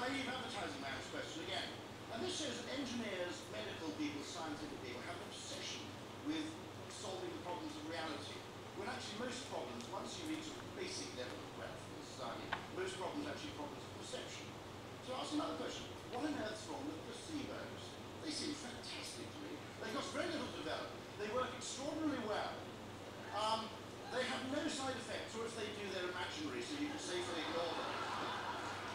naive advertising man's question again. And this shows that engineers, medical people, scientific people have an obsession with solving the problems of reality. When actually most problems, once you reach a basic level of breadth in society, most problems are actually problems of perception. So I ask another question. What on earth's wrong with placebos? They seem fantastic to me. They cost very little to develop. They work extraordinarily well. They have no side effects, or if they do, they're imaginary, so you can safely ignore them.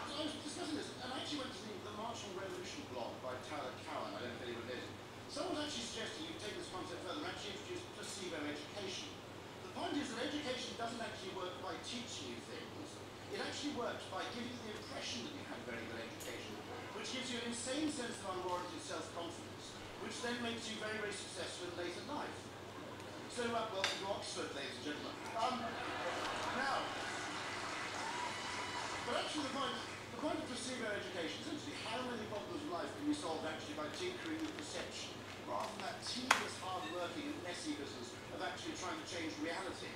So I was discussing this, and I actually went to the Martian Revolution blog by Tyler Cowen. I don't know if anyone knows it. Someone's actually suggesting you take this concept further and actually introduce placebo education. The point is that education doesn't actually work by teaching you things. It actually works by giving you the impression that you have very good education, which gives you an insane sense of unwarranted self-confidence, which then makes you very, very successful in later life. So, welcome to Oxford, ladies and gentlemen. Now, but actually the point of placebo education is essentially how many problems of life can be solved actually by tinkering with perception, rather than that tedious, hard-working, and messy business of actually trying to change reality.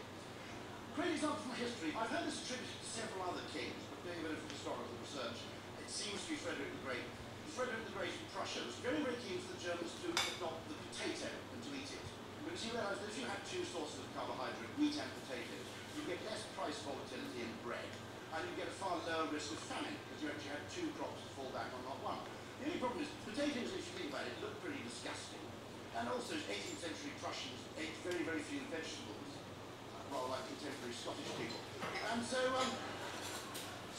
Great example from history. I've heard this attributed to several other kings, but doing a bit of historical research, it seems to be Frederick the Great. Frederick the Great of Prussia was very, very keen for the Germans to adopt the potato and to eat it. Because he realised that if you had two sources of carbohydrate, wheat and potatoes, you get less price volatility in bread, and you get a far lower risk of famine, because you actually had two crops to fall back on, not one. The only problem is, potatoes, if you think about it, look pretty disgusting. And also, 18th century Prussians ate very, very few vegetables, rather like contemporary Scottish people. And so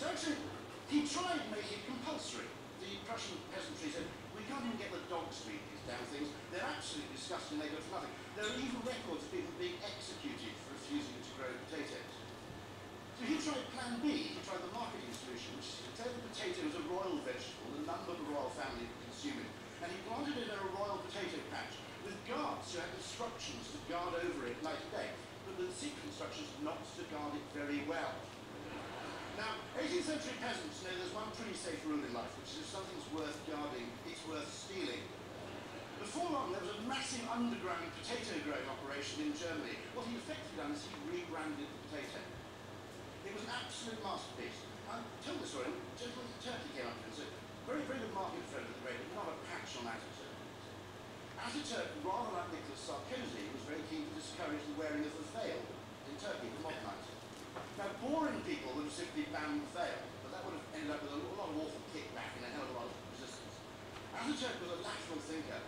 actually, he tried making it compulsory. The Prussian peasantry said, we can't even get the dogs to eat these damn things. They're absolutely disgusting, they go for nothing. There are even records of people being executed for refusing to grow potatoes. So he tried plan B, he tried the marketing solution, which is to declare the potato as a royal vegetable, and none but the royal family could consume it. And he planted it in a royal potato patch with guards who had instructions to guard over it night and day, but with secret instructions not to guard it very well. Now, 18th century peasants know there's one pretty safe rule in life, which is if something's worth guarding, it's worth stealing. Before long, there was a massive underground potato growing operation in Germany. What he'd effectively done is he rebranded the potato. It was an absolute masterpiece. I told the story, a gentleman from Turkey came up to him and said, very, very good market for the Great, but not a patch on Ataturk. Ataturk, rather like Nicholas Sarkozy, was very keen to discourage the wearing of the veil in Turkey for modernising. Now, boring people would have simply banned the veil, but that would have ended up with a lot of awful kickback and a hell of a lot of resistance. Ataturk was a lateral thinker.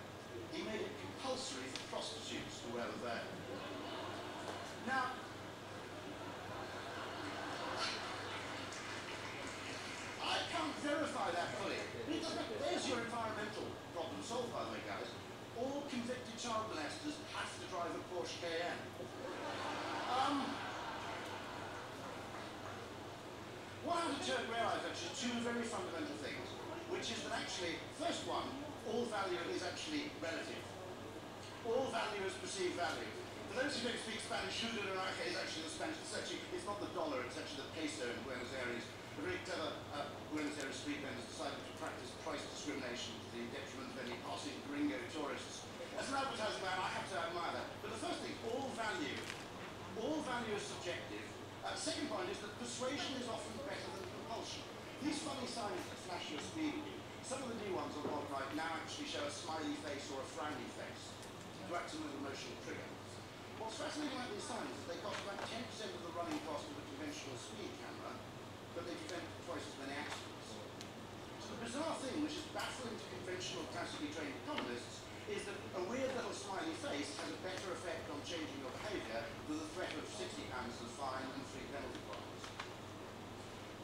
He made it compulsory for prostitutes to wear the veil. Now, I can't verify that fully. There's your environmental problem solved, by the way, guys. All convicted child molesters have to drive a Porsche Cayenne. What Ataturk realised actually two very fundamental things, which is that actually, first one, all value is actually relative. All value is perceived value. For those who don't speak Spanish, who in our case actually the Spanish, it's not the dollar, it's actually the peso in Buenos Aires. A very clever Buenos Aires street vendors decided to practice price discrimination to the detriment of any passing gringo tourists. As an advertising man, I have to admire that. But the first thing, all value is subjective. Second point is that persuasion is often better than compulsion. These funny signs that flash your speed, some of the new ones on the bottom right now actually show a smiley face or a frowny face to act as an emotional trigger. What's fascinating about these signs is they cost about 10% of the running cost of a conventional speed camera, but they prevent twice as many accidents. So the bizarre thing, which is baffling to conventional classically trained economists, is that a weird little smiley face has a better effect on changing your behaviour than the threat of £60 as a fine and 3 penalty points.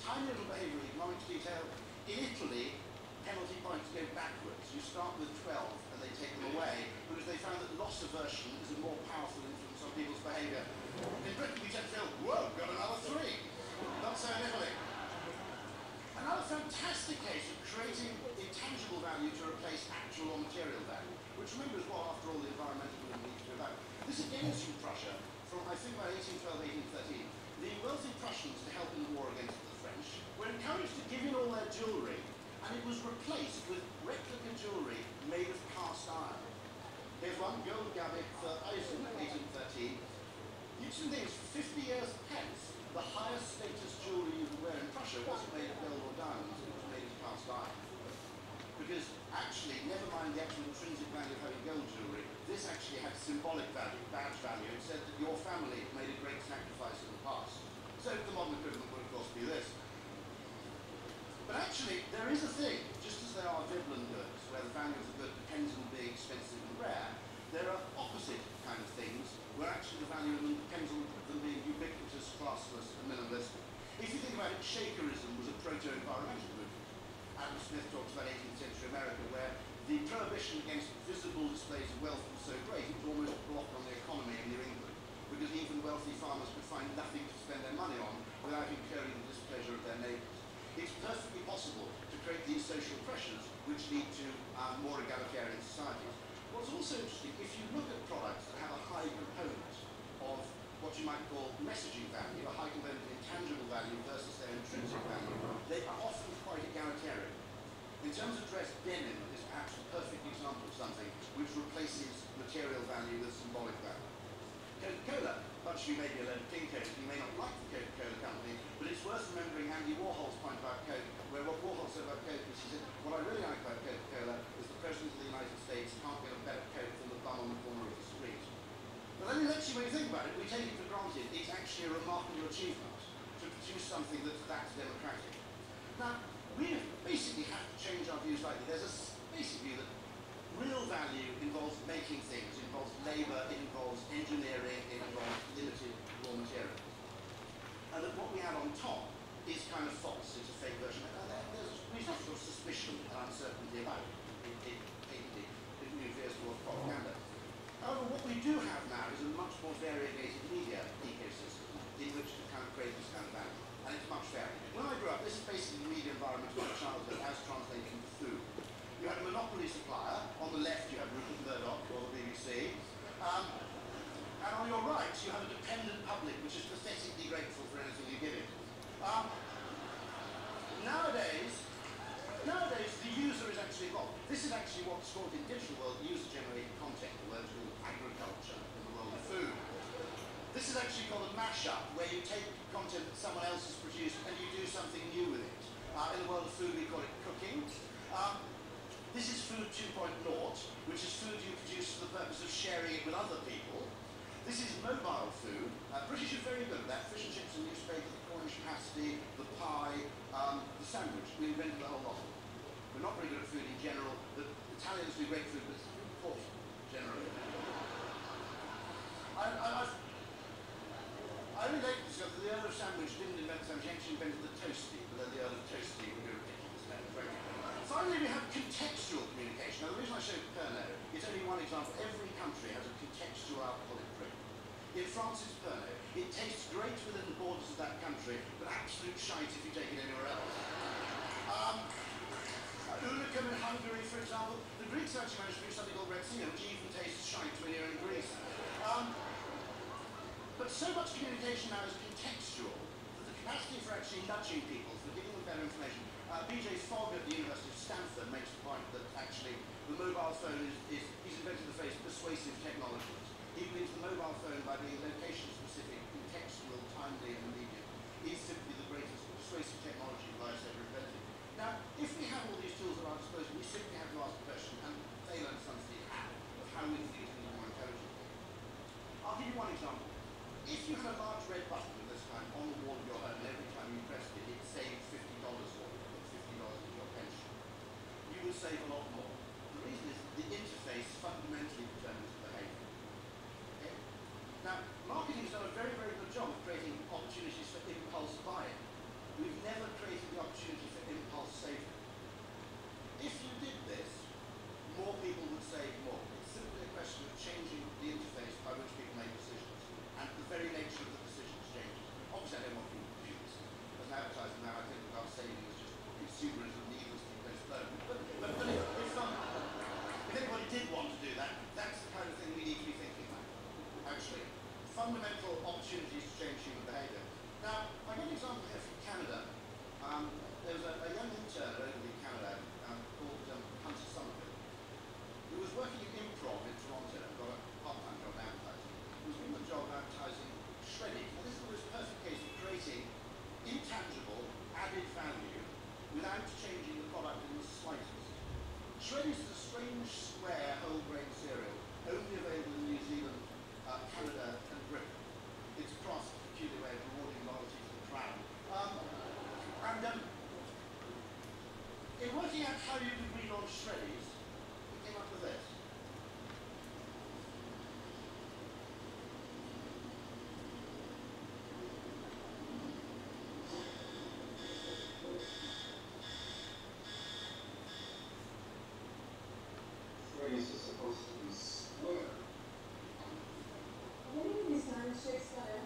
Tiny little behavioural economics detail. In Italy, penalty points go backwards. You start with 12 and they take them away because they found that loss aversion is a more powerful influence on people's behaviour. In Britain, we tend to feel, whoa, got another 3. Not so in Italy. Another fantastic case of creating intangible value to replace actual or material value, which remember is what, after all, the environmental movement needs to be about. This again is from Prussia, from I think about 1812, 1813. The wealthy Prussians, to help in the war against the French, were encouraged to give in all their jewellery, and it was replaced with replica jewellery made of cast iron. Here's one, gold gavet for Eisen, 1813. The interesting thing is, for 50 years hence, the highest status jewellery you could wear in Prussia wasn't made of gold or diamonds, it was made of cast iron. because actually, never mind the actual intrinsic value of having gold jewellery, this actually had symbolic value, badge value. It said that your family made a great sacrifice in the past. So the modern equivalent would of course be this. But actually, there is a thing, just as there are Veblen goods, where the value of the good depends on being expensive and rare, there are opposite kind of things, where actually the value of them depends on them being ubiquitous, classless, and minimalistic. If you think about it, Shakerism was a proto-environmental movement. Adam Smith talks about 18th century America, where the prohibition against visible displays of wealth was so great, it was almost a block on the economy in New England, because even wealthy farmers could find nothing to spend their money on without incurring the displeasure of their neighbours. It's perfectly possible to create these social pressures which lead to more egalitarian societies. What's also interesting, if you look at products that have a high component of what you might call messaging value, a high component of intangible value versus their intrinsic value, they are often quite egalitarian. In terms of dress, denim is perhaps a perfect example of something which replaces material value with symbolic value. Coca-Cola, much as you may be a load of Kinko's, you may not like the Coca-Cola company, but it's worth remembering Andy Warhol's point about Coke, where what Warhol said about Coke is, he said, what I really like about Coca-Cola is the president of the United States can't get a better Coke than the bum on the corner of the street. But then actually, when you think about it, we take it for granted it's actually a remarkable achievement to produce something that's that democratic. Now, we basically have to change our views slightly. There's a basic view that real value involves making things, it involves labour, it involves engineering, it involves limited raw materials. And that what we add on top is kind of false, it's a fake version. And there's reasonable sort of suspicion and uncertainty about it. It refers towards propaganda. However, what we do have now is a much more variegated media ecosystem in which to kind of create this kind of value. And it's much fairer. When I grew up, this is basically the media environment of my childhood as translated into food. You had a monopoly supplier. On the left, you have Rupert Murdoch or the BBC. And on your right, you have a dependent public, which is pathetically grateful for anything you give it. Nowadays, the user is actually involved. This is actually what's called in digital world user-generated content, the world called agriculture in the world of food. This is actually called a mashup, where you take content that someone else has produced and you do something new with it. In the world of food, we call it cooking. This is food 2.0, which is food you produce for the purpose of sharing it with other people. This is mobile food. British are very good at that. Fish and chips and newspaper, the Cornish pasty, the pie, the sandwich. We invented the whole lot of them. We're not very good at food in general. The Italians do great food, but it's important generally. I only later discovered that the Earl of Sandwich didn't invent the sandwich, he actually invented the toasty, but then the Earl of Toasty would be a ridiculous name. Finally, we have contextual communication. Now, the reason I showed Pernod, it's only one example. Every country has a contextual alcoholic drink. In France, it's Pernod. It tastes great within the borders of that country, but absolute shite if you take it anywhere else. Ulicum in Hungary, for example. The Greeks actually managed to do something called Retsina, which even tastes shite when you're in Greece. But so much communication now is contextual that the capacity for actually nudging people, for giving them better information. B.J. Fogg at the University of Stanford makes the point that actually the mobile phone he's invented the phrase persuasive technologies. He believes the mobile phone, by being location-specific, contextual, timely, and immediate, is simply the greatest persuasive technology life's ever invented. Now, if we have all these tools at our disposal, we simply have to ask the question, and Thalen studies how we can use them more intelligently. I'll give you one example. If you had a large red button of this kind on the wall of your home, and every time you pressed it, it saved $50 or $50 in your pension, you would save a lot more. The reason is the interface fundamentally determines the behavior. Okay? Now, marketing has done a very, very good job of creating opportunities for impulse buying. We've never created the opportunity for impulse saving. If you did this, more people would save more. It's simply a question of changing the interface by which people make decisions. And the very nature of the decisions changes. Obviously, I don't want people to do this. As an advertiser now, I think that our saving is just consumerism needlessly postponed. But if anybody did want to do that, that's the kind of thing we need to be thinking about. Actually, fundamental opportunities to change human behaviour. Now, I've got an example here from Canada. There was a young intern over in Canada called Hunter Somerville, who was working in improv in Toronto and got a part-time job advertising. He was given the job of advertising shredding. Now, this is the most perfect case of creating intangible, added value without changing the product in the slightest. Shreddies is a strange, square, whole grain cereal, only available in New Zealand, Canada, and Britain. It's a cross, peculiar way of rewarding loyalty to the crown. In working out how you could relaunch Shreddies, we came up with this. Shreddies is supposed to be square. Maybe this time it's shaped style.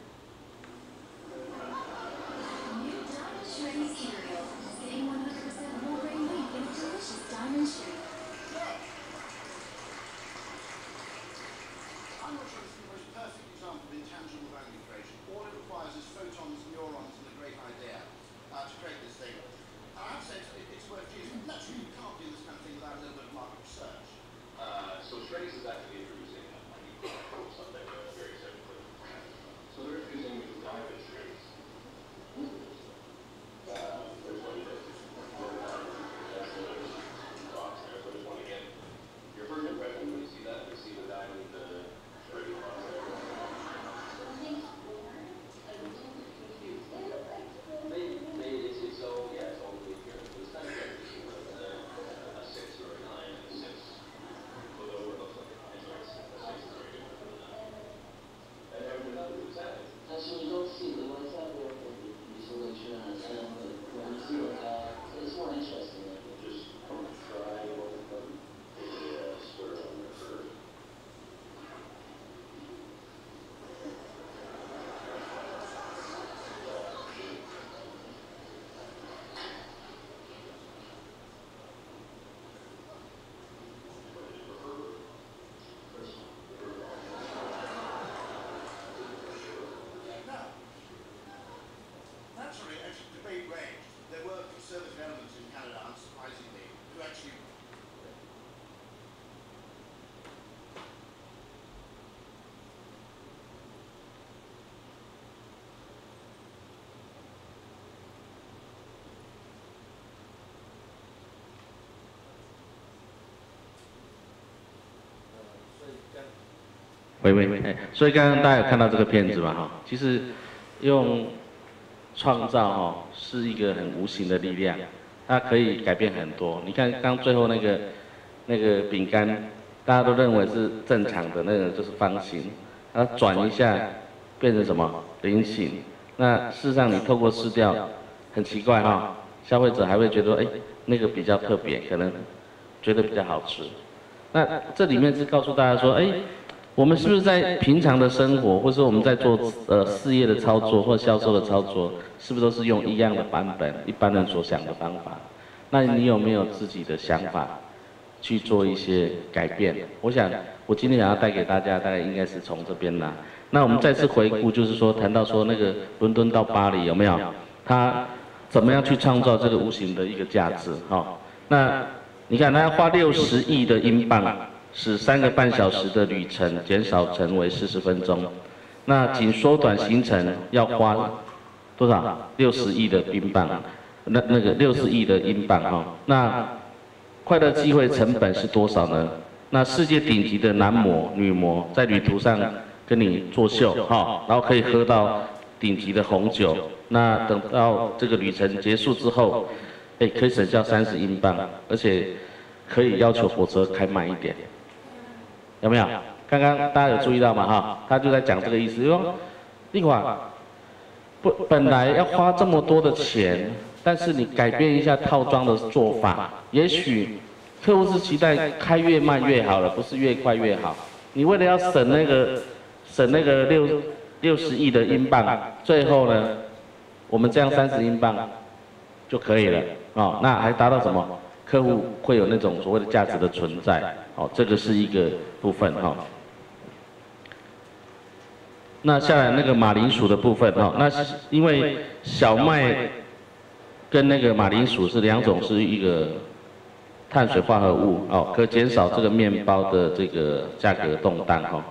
New Diamond Shreddies cereal. Getting 100% whole grain wheat in a delicious diamond shape. I'm not sure it's the most perfect example of intangible value creation. All it requires is photons, neurons, and a great idea to create this thing. I have to say it's worth using. Naturally, you can't do this kind of thing without a little bit of market research. So Shreddies is actually introducing something very simple. So they're introducing diamond Shreddies. There's one that that's the box there. So there's one again. Your first impression when you see that, you see the diamond Shreddies box there. Maybe it's so yeah, it's only here. It's kind of like a 6 or a 9 and a 6. Although it looks like a 6 is very different than that. And everything else is that. 它是一种细的往下边你说的去很深的，我们是有它，it's more interesting. Just try one of them. Yeah, square on the curve. Now, naturally, as the debate raged, there were conservative elements in Canada, unsurprisingly, who actually所以刚刚大家有看到这个片子嘛？哈，其实用创造哈是一个很无形的力量，它可以改变很多。你看刚最后那个饼干，大家都认为是正常的那个就是方形，它转一下变成什么菱形。那事实上你透过试调，很奇怪哈，消费者还会觉得那个比较特别，可能觉得比较好吃。那这里面是告诉大家说，我们是不是在平常的生活，或者说我们在做事业的操作或销售的操作，是不是都是用一样的版本，一般人所想的方法？那你有没有自己的想法去做一些改变？我想我今天想要带给大家，大概应该是从这边来。那我们再次回顾，就是说谈到说那个伦敦到巴黎有没有？他怎么样去创造这个无形的一个价值？那你看他要花60亿的英镑。使3个半小时的旅程减少成为40分钟，那仅缩短行程要花多少？60亿的英镑，那个60亿的英镑哈。那快乐机会成本是多少呢？那世界顶级的男模、女模在旅途上跟你作秀哈，然后可以喝到顶级的红酒。那等到这个旅程结束之后，可以省下30英镑，而且可以要求火车开慢一点。有没有？刚刚大家有注意到吗？哈，他就在讲这个意思，说，立华，本来要花这么多的钱，但是你改变一下套装的做法，也许客户是期待开越慢越好了，不是越快越好。你为了要省那个60亿的英镑，最后呢，我们这样30英镑就可以了，那还达到什么？客户会有那种所谓的价值的存在，这个是一个部分哈。那下来那个马铃薯的部分哈，那因为小麦跟那个马铃薯是2种是一个碳水化合物，可减少这个面包的这个价格动荡哈。